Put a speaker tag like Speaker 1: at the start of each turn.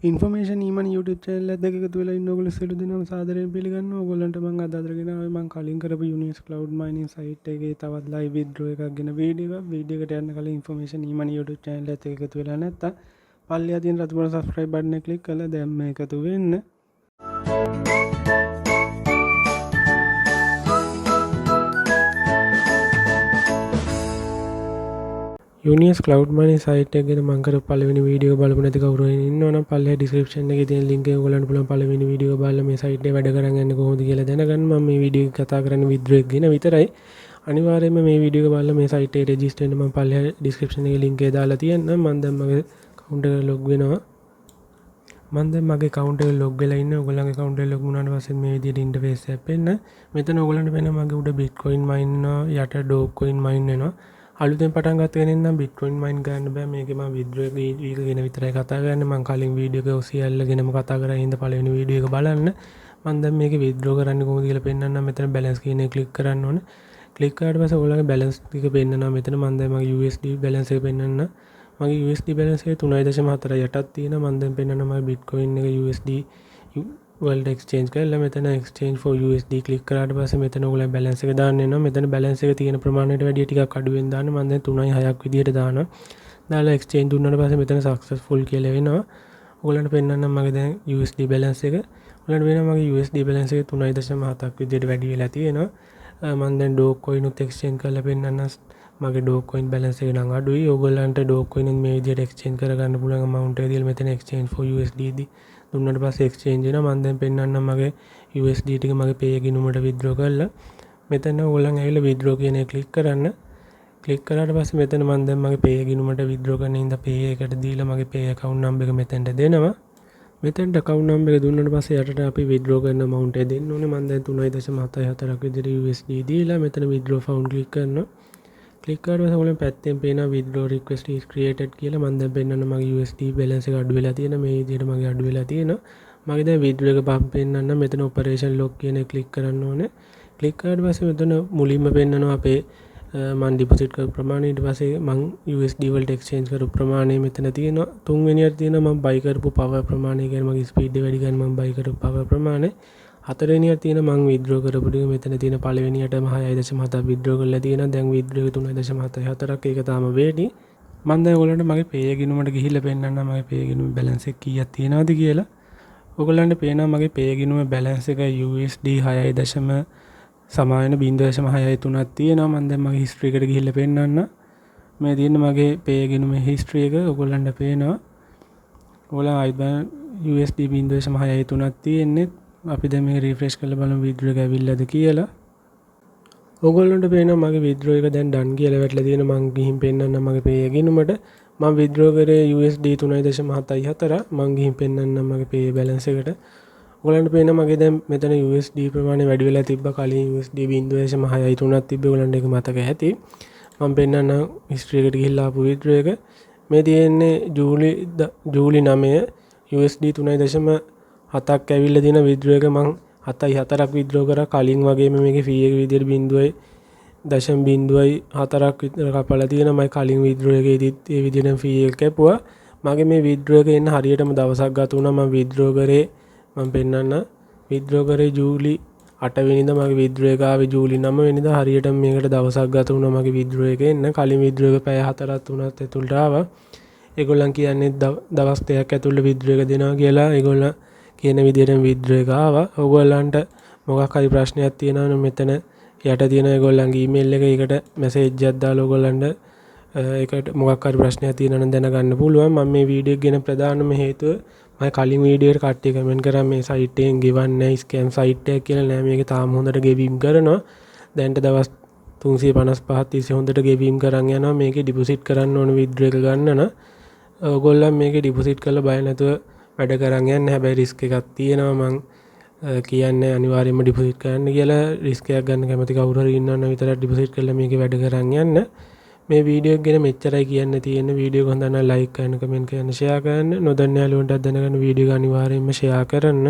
Speaker 1: Information ඊමන් YouTube channel එකත් එකතු වෙලා ඉන්න ඔයගොල්ලෝ සියලු දෙනාම සාදරයෙන් පිළිගන්නවා. ඔයගොල්ලන්ට මම අද අදගෙන ආවේ මම කලින් කරපු Uniex cloud mining site එකේ තවත් live withdraw එකක් ගැන වීඩියෝ එකක්. වීඩියෝ එකට යන්න කලින් ඉන්ෆර්මේෂන් ඊමන් YouTube channel එකත් එකතු වෙලා නැත්තම් පල්ලෙහා තියෙන රතු බර subscribe button එක click කරලා දැන් මේ එකතු වෙන්න. Uniex cloud mining site එක ගැන මම කරපු පළවෙනි වීඩියෝ බලපු නැති කවුරු හරි ඉන්නවනම් පල්ලෙහා description එකේ තියෙන link එක ඔයගලන්ට පුළුවන් පළවෙනි වීඩියෝ බලලා මේ site එක වැඩ කරන් යන්නේ කොහොමද කියලා දැනගන්න. මම මේ වීඩියෝ එක කතා කරන්නේ withdraw එක ගැන විතරයි. අනිවාර්යයෙන්ම මේ වීඩියෝ එක බලලා මේ site එකට register වෙන්න මම පල්ලෙහා description එකේ link එක දාලා තියෙනවා. මම දැන් මගේ account එකට log වෙනවා. මම දැන් මගේ account එකට log වෙලා ඉන්නවා. ඔයගලගේ account එකට log වුණාට පස්සේ මේ විදිහට interface එකක් එන්න. මෙතන ඔයගලන්ට වෙනවා මගේ උඩ bitcoin mine වෙනවා, යට dogecoin mine වෙනවා. අලුතෙන් පටන් ගත්ත කෙනෙක් නම් bitcoin mine කරන්න බෑ. මේකේ මම withdraw එක ගැන විතරයි කතා කරන්නේ. මම කලින් වීඩියෝ එක ඔසියල්ල ගැනම කතා කරා. හින්දා පළවෙනි වීඩියෝ එක බලන්න. මම දැන් මේකේ withdraw කරන්නේ කොහොමද කියලා පෙන්නන්නම්. මෙතන balance කියන එක click කරන්න ඕනේ. click කරාට පස්සේ ඔයගොල්ලෝගේ balance ටික පෙන්නනවා. මෙතන මම දැන් මගේ USD balance එක පෙන්නන්න. මගේ USD balance එක 3.4 යටත් තියෙනවා. මම දැන් පෙන්නනවා මගේ bitcoin එක USD world exchange කරලා මෙතන exchange for USD click කරාට පස්සේ මෙතන ඔයගොල්ලෝ balance එක දාන්න වෙනවා. මෙතන balance එක තියෙන ප්‍රමාණයට වැඩිය ටිකක් අඩුවෙන් දාන්න. මම දැන් 3.6ක් විදියට දානවා. දාලා exchange දුන්නාට පස්සේ මෙතන successful කියලා වෙනවා. ඔයගොල්ලන්ට පෙන්නන්නම් මගේ දැන් USD balance එක. ඔයගොල්ලන්ට වෙනවා මගේ USD balance එක 3.7ක් විදියට වැඩි වෙලා තියෙනවා. මම දැන් dogecoin උත් exchange කරලා පෙන්නන්නම්. මගේ dogecoin balance එක නම් අඩුයි. ඔයගොල්ලන්ට dogecoin මේ විදියට exchange කරගන්න පුළුවන් amount එක දීලා මෙතන exchange for USD දුන්නාට පස්සේ exchange වෙනවා. මම දැන් පෙන්නන්නම් මගේ USD ටික මගේ pay ගිණුමට withdraw කරලා. මෙතන ඕගොල්ලන් ඇවිල්ලා withdraw කියන එක click කරන්න. click කරාට පස්සේ මෙතන මම දැන් මගේ pay ගිණුමට withdraw කරන ඉඳ pay එකට දීලා මගේ pay account number එක මෙතෙන්ට දෙනවා. මෙතෙන්ට account number එක දුන්නාට පස්සේ යටට අපි withdraw කරන amount එක දෙන්න ඕනේ. මම දැන් 3.74ක් විදිහට USD දීලා මෙතන withdraw found click කරනවා. click කරාට පස්සේ ඔයගොල්ලන් පැත්තෙන් පේනවා withdraw request is created කියලා. මම දැන් පෙන්නන්න මගේ USD balance එක අඩු වෙලා තියෙනවා. මේ විදිහට මගේ අඩු වෙලා තියෙනවා. මගේ දැන් withdraw එක පම් පෙන්නන්න මෙතන operation log කියන එක click කරන්න ඕනේ. click කරාට පස්සේ මෙතන මුලින්ම පෙන්නනවා අපේ මම deposit කරපු ප්‍රමාණය. ඊට පස්සේ මම USD වලට exchange කරපු ප්‍රමාණය මෙතන තියෙනවා. තුන්වෙනියට තියෙනවා මම buy කරපු power ප්‍රමාණය කියන්නේ මගේ speed එක වැඩි ගන්න මම buy කරපු power ප්‍රමාණය. හතරවෙනියට තියෙන මම withdraw කරපු ටික මෙතන තියෙන පළවෙනියටම 6.7 withdraw කරලා තියෙනවා. දැන් withdraw එක 3.74ක් ඒක තාම වේටි. මම දැන් ඔයගොල්ලන්ට මගේ pay ගිණුමට ගිහිල්ලා පෙන්නන්නම් මගේ pay ගිණුමේ balance එක කීයක් තියෙනවද කියලා. ඔයගොල්ලන්ට පේනවා මගේ pay ගිණුමේ balance එක USD 6. සමාන 0.633ක් තියෙනවා. මම දැන් මගේ history එකට ගිහිල්ලා පෙන්නන්න. මේ තියෙන මගේ pay ගිණුමේ history එක ඔයගොල්ලන්ට පේනවා. ඔයගොල්ලන් ආයිත් USD 0.633ක් තියෙන්නේ. අපි දැන් මේක රිෆ්‍රෙෂ් කරලා බලමු withdraw එක ඇවිල්ලාද කියලා. ඔයගොල්ලන්ට පේනවා මගේ withdraw එක දැන් done කියලා වැටලා තියෙනවා. මම ගිහින් පෙන්නන්නම් මගේ pay ගිණුමට. මම withdraw කරේ USD 3.74. මම ගිහින් පෙන්නන්නම් මගේ pay balance එකට. ඔයගොල්ලන්ට පේනවා මගේ දැන් මෙතන USD ප්‍රමාණය වැඩි වෙලා තිබ්බා. කලින් USD 0.633ක් තිබ්බේ. ඔයගොල්ලන්ට ඒක මතක ඇති. මම පෙන්නන්නම් history එකට ගිහිල්ලා ආපු withdraw එක. මේ තියෙන්නේ ජූලි 9 USD 3.7ක් ඇවිල්ලා තියෙන withdraw එක මම 7.4ක් withdraw කරා. කලින් වගේම මේකේ fee එක විදියට 0.04ක් විතර කපලා තියෙනවා. මම කලින් withdraw එකේදීත් ඒ විදිහටම fee එක කැපුවා. මගේ මේ withdraw එක එන්න හරියටම දවසක් ගත වුණා. මම withdraw කරේ මම පෙන්නන්න withdraw කරේ ජූලි 8 වෙනිදා. මගේ withdraw එක ආවේ ජූලි 9 වෙනිදා. හරියටම මේකට දවසක් ගත වුණා මගේ withdraw එක එන්න. කලින් withdraw එක පැය 4ක් 3ක් ඇතුළත ආවා. ඒගොල්ලන් කියන්නේ දවස් 3ක් ඇතුළත withdraw එක දෙනවා කියලා. ඒගොල්ලන් කියන විදිහටම withdraw එක ආවා. ඔයගොල්ලන්ට මොකක් හරි ප්‍රශ්නයක් තියෙනවා නම් මෙතන යට තියෙන ඒගොල්ලන්ගේ email එක ඒකට message එකක් දාලා ඔයගොල්ලන්ට ඒකට මොකක් හරි ප්‍රශ්නයක් තියෙනවා නම් දැනගන්න පුළුවන්. මම මේ වීඩියෝ එක ගැන ප්‍රධානම හේතුව මම කලින් වීඩියෝ එකට කට්ටිය කමෙන්ට් කරා මේ site එකෙන් ගෙවන්නේ නැහැ scam site එකක් කියලා. නෑ මේක තාම හොඳට ගෙවීම් කරනවා. දැන්ට දවස් 355ක් තිස්සේ හොඳට ගෙවීම් කරන් යනවා. මේකේ deposit කරන්න ඕන withdraw එක ගන්න නම් ඔයගොල්ලන් මේකේ deposit කරලා බය නැතුව වැඩ කරන් යන්න. හැබැයි රිස්ක් එකක් තියෙනවා. මං කියන්නේ අනිවාර්යයෙන්ම ඩිපොසිට් කරන්න කියලා. රිස්ක් එකක් ගන්න කැමති කවුරු හරි ඉන්නවනම් විතරක් ඩිපොසිට් කරලා මේකේ වැඩ කරන් යන්න. මේ වීඩියෝ එක ගැන මෙච්චරයි කියන්න තියෙන්නේ. වීඩියෝ එක හොඳ නම් ලයික් කරන්න, කමෙන්ට් කරන්න, ෂෙයා කරන්න. නොදන්න යාළුවන්ටත් දැනගන්න වීඩියෝ එක අනිවාර්යයෙන්ම ෂෙයා කරන්න.